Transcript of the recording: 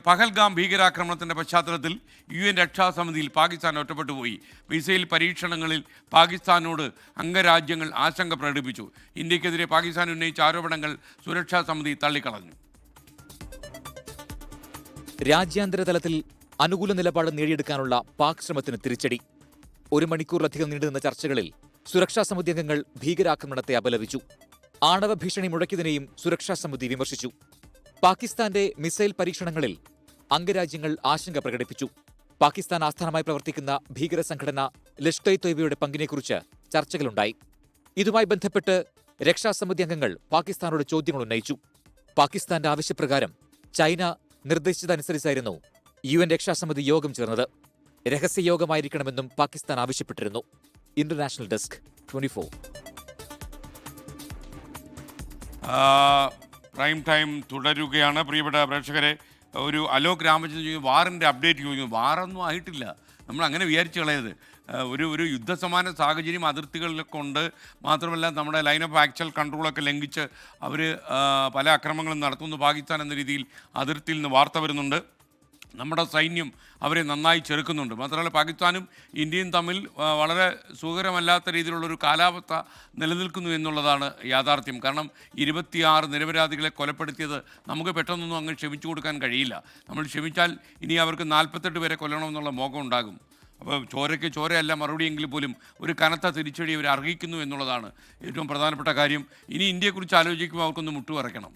പഹൽഗാം ഭീകരാക്രമണത്തിന്റെ പശ്ചാത്തലത്തിൽ UN രക്ഷാസമിതിയിൽ Pakistan ഒറ്റപ്പെട്ടുപോയി. Missile പരീക്ഷണങ്ങളിൽ പാകിസ്ഥാനോട് അംഗരാജ്യങ്ങൾ ആശങ്ക പ്രകടിപ്പിച്ചു. ഇന്ത്യക്കെതിരെ പാകിസ്ഥാൻ ഉന്നയിച്ച ആരോപണങ്ങൾ സുരക്ഷാ സമിതി തള്ളിക്കളഞ്ഞു. രാജ്യാന്തര തലത്തിൽ അനുകൂല നിലപാട് നേടിയെടുക്കാനുള്ള പാക് ശ്രമത്തിന് തിരിച്ചടി. 1 മണിക്കൂറിലധികം നീണ്ടുനിന്ന ചർച്ചകളിൽ സുരക്ഷാ സമിതി അംഗങ്ങൾ ഭീകരാക്രമണത്തെ അപലപിച്ചു. ആണവ ഭീഷണി മുഴക്കിയതിനെയും സുരക്ഷാ സമിതി വിമർശിച്ചു. പാകിസ്ഥാന്റെ മിസൈൽ പരീക്ഷണങ്ങളിൽ അംഗരാജ്യങ്ങൾ ആശങ്ക പ്രകടിപ്പിച്ചു. പാകിസ്ഥാൻ ആസ്ഥാനമായി പ്രവർത്തിക്കുന്ന ഭീകര സംഘടന ലഷ്കർ-ഇ-തൊയ്ബയുടെ പങ്കിനെക്കുറിച്ച് ചർച്ചകളുണ്ടായി. ഇതുമായി ബന്ധപ്പെട്ട് രക്ഷാസമിതി അംഗങ്ങൾ പാകിസ്ഥാനോട് ചോദ്യങ്ങൾ ഉന്നയിച്ചു. പാകിസ്ഥാന്റെ ആവശ്യപ്രകാരം ചൈന നിർദ്ദേശിച്ചതനുസരിച്ചായിരുന്നു UN രക്ഷാസമിതി യോഗം ചേർന്നത്. രഹസ്യയോഗമായിരിക്കണമെന്നും പാകിസ്ഥാൻ ആവശ്യപ്പെട്ടിരുന്നു. International desk 24. പ്രൈം ടൈം തുടരുകയാണ്. പ്രിയപ്പെട്ട പ്രേക്ഷകരെ, ഒരു അലോക് രാമചന്ദ്രൻ ചോദിക്കുന്നു, വാറിൻ്റെ അപ്ഡേറ്റ് ചോദിക്കുന്നു. വാറൊന്നും ആയിട്ടില്ല, നമ്മൾ അങ്ങനെ വിചാരിച്ചു കളയരുത്. ഒരു യുദ്ധസമാന സാഹചര്യം അതിർത്തികളിലൊക്കെ ഉണ്ട്. മാത്രമല്ല നമ്മുടെ ലൈൻ ഓഫ് ആക്ച്വൽ കൺട്രോളൊക്കെ ലംഘിച്ച് അവർ പല അക്രമങ്ങളും നടത്തുന്നു പാകിസ്ഥാൻ എന്ന രീതിയിൽ അതിർത്തിയിൽ നിന്ന് വാർത്ത വരുന്നുണ്ട്. നമ്മുടെ സൈന്യം അവരെ നന്നായി ചെറുക്കുന്നുണ്ട്. മാത്രമല്ല പാകിസ്ഥാനും ഇന്ത്യയും തമ്മിൽ വളരെ സുഖകരമല്ലാത്ത രീതിയിലുള്ളൊരു കാലാവസ്ഥ നിലനിൽക്കുന്നു എന്നുള്ളതാണ് യാഥാർത്ഥ്യം. കാരണം 26 നിരപരാധികളെ കൊലപ്പെടുത്തിയത് നമുക്ക് പെട്ടെന്നൊന്നും അങ്ങ് ക്ഷമിച്ചു കൊടുക്കാൻ കഴിയില്ല. നമ്മൾ ക്ഷമിച്ചാൽ ഇനി അവർക്ക് 48 പേരെ കൊല്ലണമെന്നുള്ള മോഹം ഉണ്ടാകും. അപ്പോൾ ചോരയ്ക്ക് ചോരയല്ല മറുപടിയെങ്കിൽ പോലും ഒരു കനത്ത തിരിച്ചടി അവർ അർഹിക്കുന്നു എന്നുള്ളതാണ് ഏറ്റവും പ്രധാനപ്പെട്ട കാര്യം. ഇനി ഇന്ത്യയെക്കുറിച്ച് ആലോചിക്കുമ്പോൾ അവർക്കൊന്ന് മുട്ടുപറയ്ക്കണം.